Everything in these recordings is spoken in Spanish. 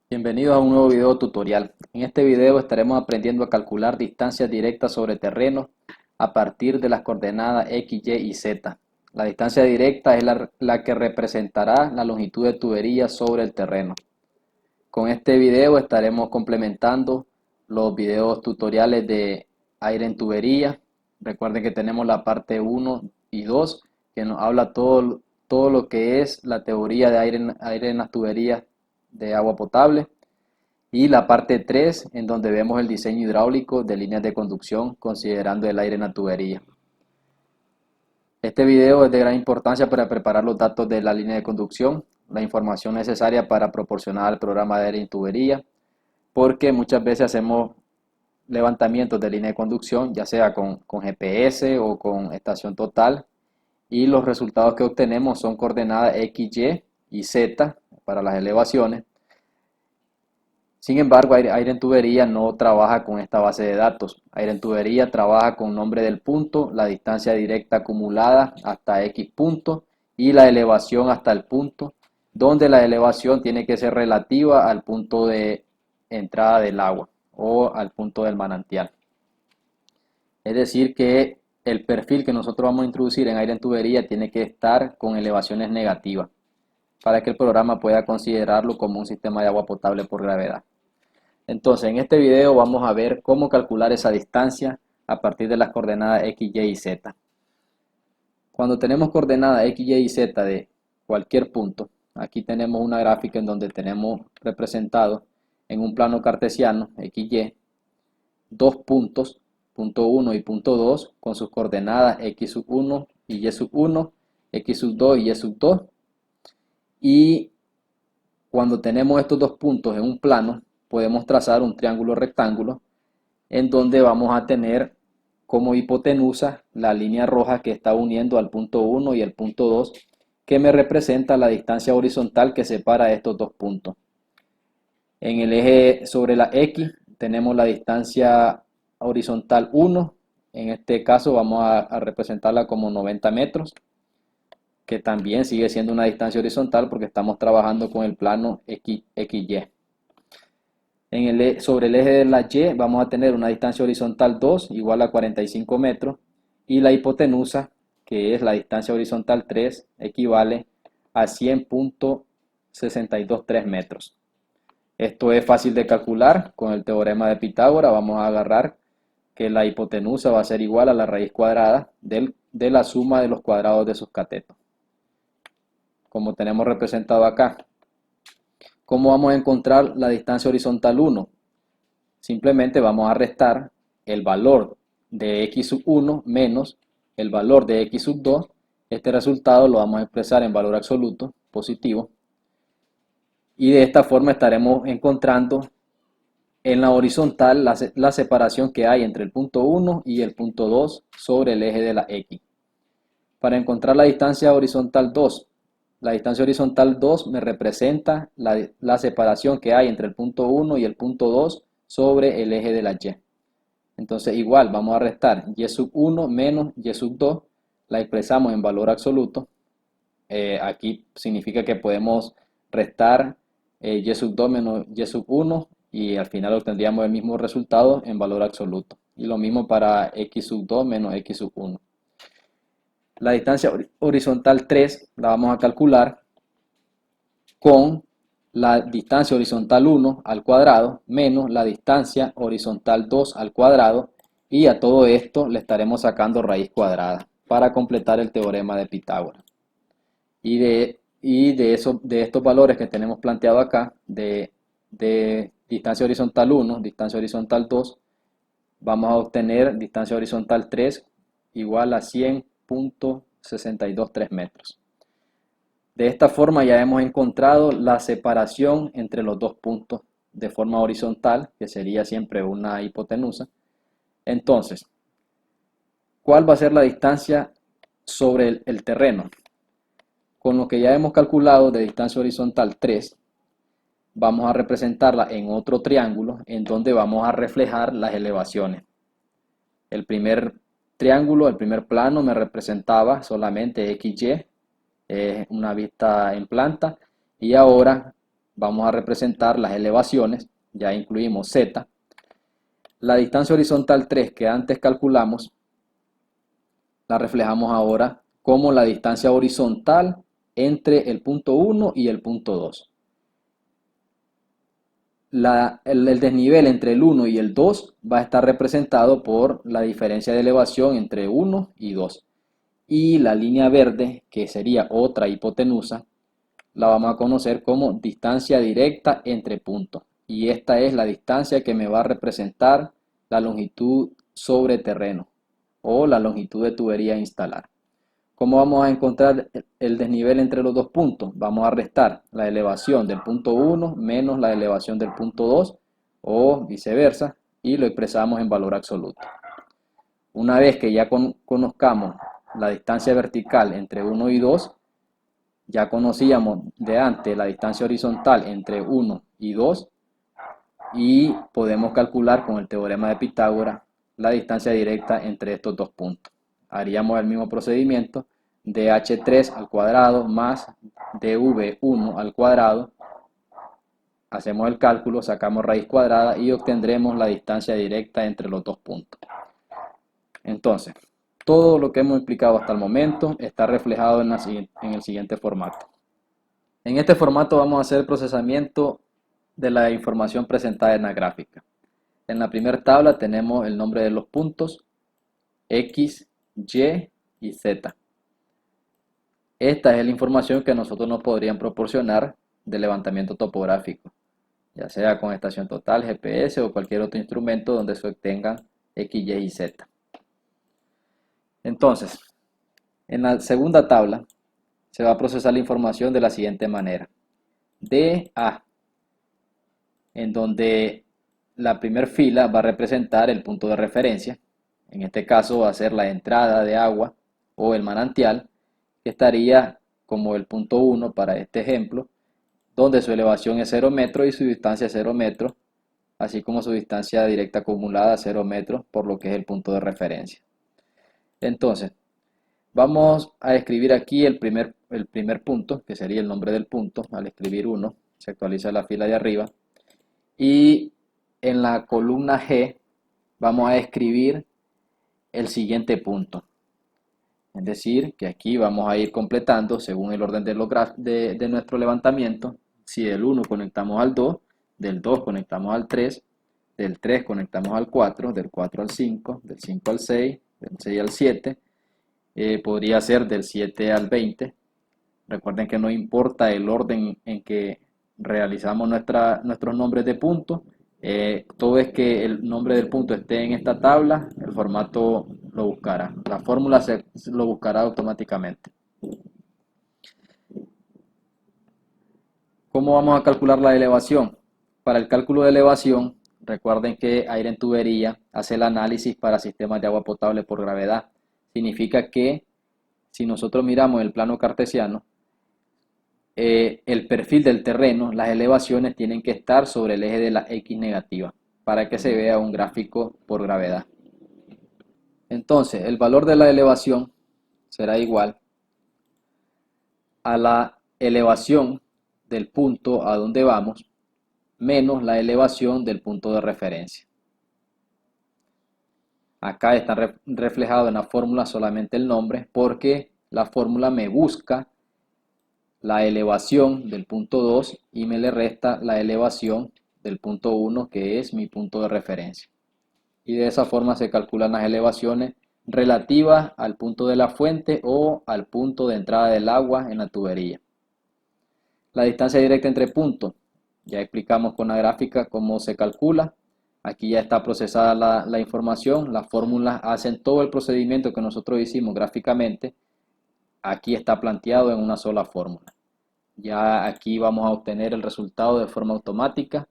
Bienvenidos a un nuevo video tutorial. En este video estaremos aprendiendo a calcular distancias directas sobre terreno a partir de las coordenadas X, Y y Z. La distancia directa es la que representará la longitud de tubería sobre el terreno. Con este video estaremos complementando los videos tutoriales de aire en tubería. Recuerden que tenemos la parte 1 y 2 que nos habla todo lo que es la teoría de aire en las tuberías de agua potable, y la parte 3 en donde vemos el diseño hidráulico de líneas de conducción considerando el aire en la tubería. Este video es de gran importancia para preparar los datos de la línea de conducción, la información necesaria para proporcionar al programa de aire en tubería, porque muchas veces hacemos levantamientos de línea de conducción, ya sea con GPS o con estación total, y los resultados que obtenemos son coordenadas X, Y y Z para las elevaciones. Sin embargo, aire en tubería no trabaja con esta base de datos. Aire en tubería trabaja con nombre del punto, la distancia directa acumulada hasta X punto y la elevación hasta el punto, donde la elevación tiene que ser relativa al punto de entrada del agua o al punto del manantial. Es decir, que el perfil que nosotros vamos a introducir en aire en tubería tiene que estar con elevaciones negativas para que el programa pueda considerarlo como un sistema de agua potable por gravedad. Entonces, en este video vamos a ver cómo calcular esa distancia a partir de las coordenadas X, Y y Z. Cuando tenemos coordenadas X, Y y Z de cualquier punto, aquí tenemos una gráfica en donde tenemos representado en un plano cartesiano X, Y, dos puntos, punto 1 y punto 2, con sus coordenadas X sub 1 y Y sub 1, X sub 2 y Y sub 2. Y cuando tenemos estos dos puntos en un plano, podemos trazar un triángulo rectángulo en donde vamos a tener como hipotenusa la línea roja que está uniendo al punto 1 y el punto 2, que me representa la distancia horizontal que separa estos dos puntos. En el eje sobre la X tenemos la distancia horizontal 1, en este caso vamos a representarla como 90 metros, que también sigue siendo una distancia horizontal porque estamos trabajando con el plano XY. Sobre el eje de la Y vamos a tener una distancia horizontal 2 igual a 45 metros y la hipotenusa, que es la distancia horizontal 3, equivale a 100.623 metros. Esto es fácil de calcular con el teorema de Pitágoras. Vamos a agarrar que la hipotenusa va a ser igual a la raíz cuadrada de la suma de los cuadrados de sus catetos, como tenemos representado acá. ¿Cómo vamos a encontrar la distancia horizontal 1? Simplemente vamos a restar el valor de x sub 1 menos el valor de x sub 2. Este resultado lo vamos a expresar en valor absoluto, positivo. Y de esta forma estaremos encontrando en la horizontal la separación que hay entre el punto 1 y el punto 2 sobre el eje de la X. Para encontrar la distancia horizontal 2, la distancia horizontal 2 me representa la separación que hay entre el punto 1 y el punto 2 sobre el eje de la Y. Entonces igual vamos a restar Y sub 1 menos Y sub 2, la expresamos en valor absoluto. Aquí significa que podemos restar Y sub 2 menos Y sub 1 y al final obtendríamos el mismo resultado en valor absoluto. Y lo mismo para X sub 2 menos X sub 1. La distancia horizontal 3 la vamos a calcular con la distancia horizontal 1 al cuadrado menos la distancia horizontal 2 al cuadrado, y a todo esto le estaremos sacando raíz cuadrada para completar el teorema de Pitágoras. De estos valores que tenemos planteado acá, de distancia horizontal 1, distancia horizontal 2, vamos a obtener distancia horizontal 3 igual a 100.623 metros. De esta forma ya hemos encontrado la separación entre los dos puntos de forma horizontal, que sería siempre una hipotenusa. Entonces, ¿cuál va a ser la distancia sobre el terreno? Con lo que ya hemos calculado de distancia horizontal 3, vamos a representarla en otro triángulo en donde vamos a reflejar las elevaciones. El primer triángulo, el primer plano me representaba solamente XY, una vista en planta, y ahora vamos a representar las elevaciones, ya incluimos Z. La distancia horizontal 3 que antes calculamos, la reflejamos ahora como la distancia horizontal entre el punto 1 y el punto 2. El desnivel entre el 1 y el 2 va a estar representado por la diferencia de elevación entre 1 y 2. Y la línea verde, que sería otra hipotenusa, la vamos a conocer como distancia directa entre puntos. Y esta es la distancia que me va a representar la longitud sobre terreno o la longitud de tubería a instalar. ¿Cómo vamos a encontrar el desnivel entre los dos puntos? Vamos a restar la elevación del punto 1 menos la elevación del punto 2 o viceversa y lo expresamos en valor absoluto. Una vez que ya conozcamos la distancia vertical entre 1 y 2, ya conocíamos de antes la distancia horizontal entre 1 y 2 y podemos calcular con el teorema de Pitágoras la distancia directa entre estos dos puntos. Haríamos el mismo procedimiento, dh3 al cuadrado más dv1 al cuadrado. Hacemos el cálculo, sacamos raíz cuadrada y obtendremos la distancia directa entre los dos puntos. Entonces, todo lo que hemos explicado hasta el momento está reflejado en el siguiente formato. En este formato vamos a hacer el procesamiento de la información presentada en la gráfica. En la primera tabla tenemos el nombre de los puntos X, Y y Z. Esta es la información que nosotros nos podrían proporcionar de levantamiento topográfico, ya sea con estación total, GPS o cualquier otro instrumento donde se obtengan X, Y y Z. Entonces, en la segunda tabla se va a procesar la información de la siguiente manera. DA, en donde la primera fila va a representar el punto de referencia. En este caso va a ser la entrada de agua o el manantial, que estaría como el punto 1 para este ejemplo, donde su elevación es 0 metros y su distancia es 0 metros, así como su distancia directa acumulada 0 metros, por lo que es el punto de referencia. Entonces, vamos a escribir aquí el primer punto, que sería el nombre del punto. Al escribir 1, se actualiza la fila de arriba. Y en la columna G vamos a escribir el siguiente punto. Es decir, que aquí vamos a ir completando según el orden de nuestro levantamiento. Si del 1 conectamos al 2, del 2 conectamos al 3, del 3 conectamos al 4, del 4 al 5, del 5 al 6, del 6 al 7, podría ser del 7 al 20. Recuerden que no importa el orden en que realizamos nuestros nombres de puntos, todo es que el nombre del punto esté en esta tabla, el formato lo buscará, la fórmula lo buscará automáticamente. ¿Cómo vamos a calcular la elevación? Para el cálculo de elevación, recuerden que Aire en Tubería hace el análisis para sistemas de agua potable por gravedad. Significa que si nosotros miramos el plano cartesiano, el perfil del terreno, las elevaciones tienen que estar sobre el eje de la X negativa para que se vea un gráfico por gravedad. Entonces, el valor de la elevación será igual a la elevación del punto a donde vamos menos la elevación del punto de referencia. Acá está reflejado en la fórmula solamente el nombre porque la fórmula me busca la elevación del punto 2 y me le resta la elevación del punto 1, que es mi punto de referencia. Y de esa forma se calculan las elevaciones relativas al punto de la fuente o al punto de entrada del agua en la tubería. La distancia directa entre puntos, ya explicamos con la gráfica cómo se calcula. Aquí ya está procesada la información, las fórmulas hacen todo el procedimiento que nosotros hicimos gráficamente. Aquí está planteado en una sola fórmula. Ya aquí vamos a obtener el resultado de forma automática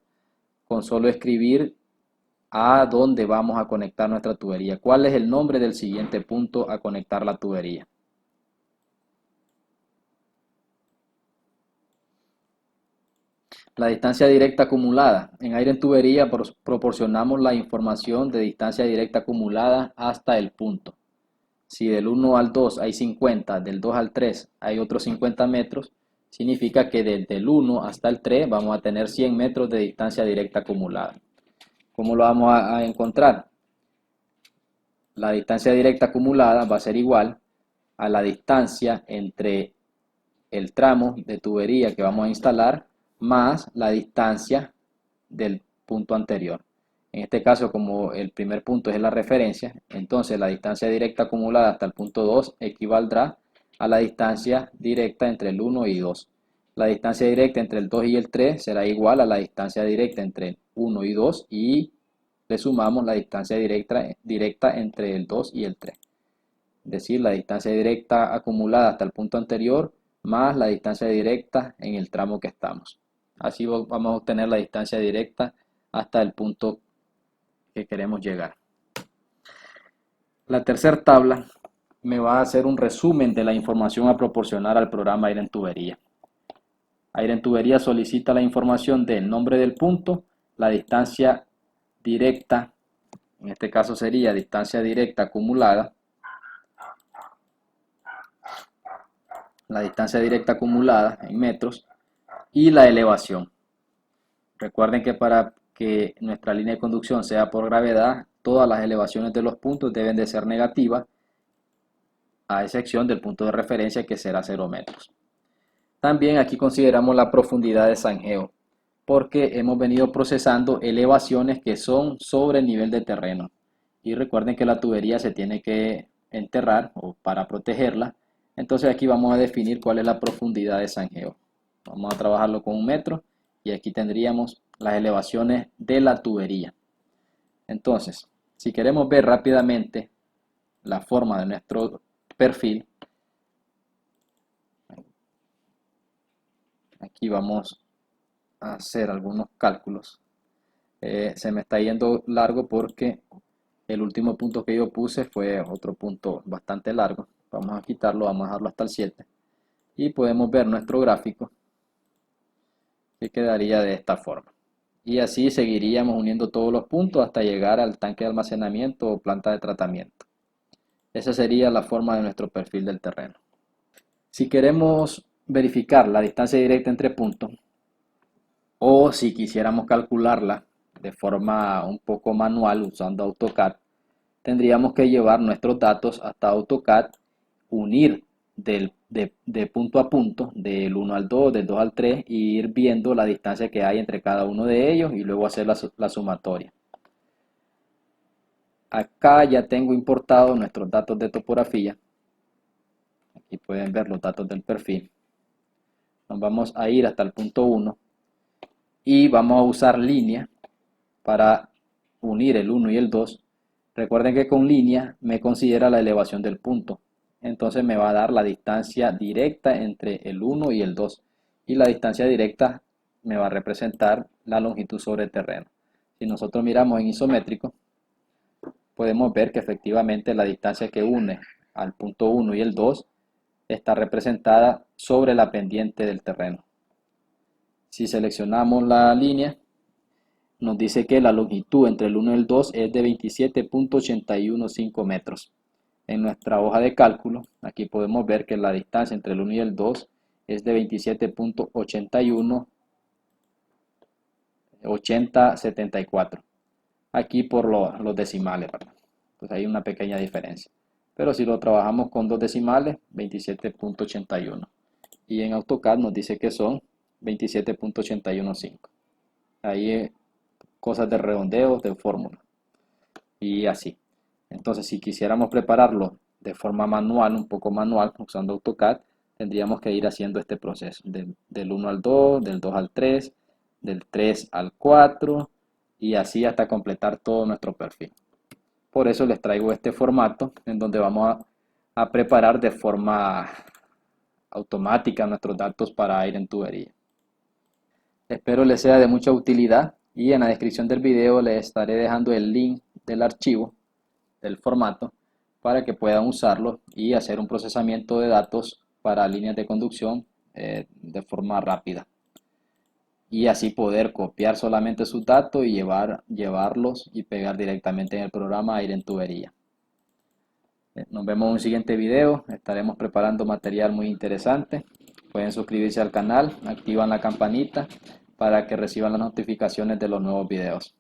con solo escribir a dónde vamos a conectar nuestra tubería. ¿Cuál es el nombre del siguiente punto a conectar la tubería? La distancia directa acumulada. En Aire en Tubería proporcionamos la información de distancia directa acumulada hasta el punto. Si del 1 al 2 hay 50, del 2 al 3 hay otros 50 metros, significa que desde el 1 hasta el 3 vamos a tener 100 metros de distancia directa acumulada. ¿Cómo lo vamos a encontrar? La distancia directa acumulada va a ser igual a la distancia entre el tramo de tubería que vamos a instalar más la distancia del punto anterior. En este caso, como el primer punto es la referencia, entonces la distancia directa acumulada hasta el punto 2 equivaldrá a la distancia directa entre el 1 y 2. La distancia directa entre el 2 y el 3 será igual a la distancia directa entre el 1 y 2 y le sumamos la distancia directa entre el 2 y el 3. Es decir, la distancia directa acumulada hasta el punto anterior más la distancia directa en el tramo que estamos. Así vamos a obtener la distancia directa hasta el punto que queremos llegar. La tercera tabla me va a hacer un resumen de la información a proporcionar al programa Aire en Tubería. Aire en Tubería solicita la información del nombre del punto, la distancia directa, en este caso sería distancia directa acumulada, la distancia directa acumulada en metros y la elevación. Recuerden que para que nuestra línea de conducción sea por gravedad, todas las elevaciones de los puntos deben de ser negativas, a excepción del punto de referencia que será 0 metros. También aquí consideramos la profundidad de zanjeo, porque hemos venido procesando elevaciones que son sobre el nivel de terreno. Y recuerden que la tubería se tiene que enterrar o para protegerla. Entonces aquí vamos a definir cuál es la profundidad de zanjeo. Vamos a trabajarlo con 1 metro y aquí tendríamos las elevaciones de la tubería. Entonces, si queremos ver rápidamente la forma de nuestro perfil, aquí vamos a hacer algunos cálculos. Se me está yendo largo porque el último punto que yo puse fue otro punto bastante largo. Vamos a quitarlo, vamos a dejarlo hasta el 7 y podemos ver nuestro gráfico que quedaría de esta forma. Y así seguiríamos uniendo todos los puntos hasta llegar al tanque de almacenamiento o planta de tratamiento. Esa sería la forma de nuestro perfil del terreno. Si queremos verificar la distancia directa entre puntos, o si quisiéramos calcularla de forma un poco manual usando AutoCAD, tendríamos que llevar nuestros datos hasta AutoCAD, unir de punto a punto, del 1 al 2, del 2 al 3, y ir viendo la distancia que hay entre cada uno de ellos y luego hacer la sumatoria. Acá ya tengo importados nuestros datos de topografía. Aquí pueden ver los datos del perfil. Nos vamos a ir hasta el punto 1 y vamos a usar línea para unir el 1 y el 2. Recuerden que con línea me considera la elevación del punto. Entonces me va a dar la distancia directa entre el 1 y el 2. Y la distancia directa me va a representar la longitud sobre el terreno. Si nosotros miramos en isométrico, podemos ver que efectivamente la distancia que une al punto 1 y el 2 está representada sobre la pendiente del terreno. Si seleccionamos la línea, nos dice que la longitud entre el 1 y el 2 es de 27.815 metros. En nuestra hoja de cálculo, aquí podemos ver que la distancia entre el 1 y el 2 es de 27.818074. Aquí por los decimales, ¿verdad? Pues hay una pequeña diferencia. Pero si lo trabajamos con dos decimales, 27.81. Y en AutoCAD nos dice que son 27.815. Ahí cosas de redondeo, de fórmula. Y así. Entonces, si quisiéramos prepararlo de forma manual, un poco manual, usando AutoCAD, tendríamos que ir haciendo este proceso. Del 1 al 2, del 2 al 3, del 3 al 4 y así hasta completar todo nuestro perfil. Por eso les traigo este formato en donde vamos a preparar de forma automática nuestros datos para aire en tubería. Espero les sea de mucha utilidad y en la descripción del video les estaré dejando el link del archivo, del formato, para que puedan usarlo y hacer un procesamiento de datos para líneas de conducción de forma rápida. Y así poder copiar solamente sus datos y llevarlos y pegar directamente en el programa Aire en Tubería. Nos vemos en un siguiente video, estaremos preparando material muy interesante Pueden suscribirse al canal, activan la campanita para que reciban las notificaciones de los nuevos videos.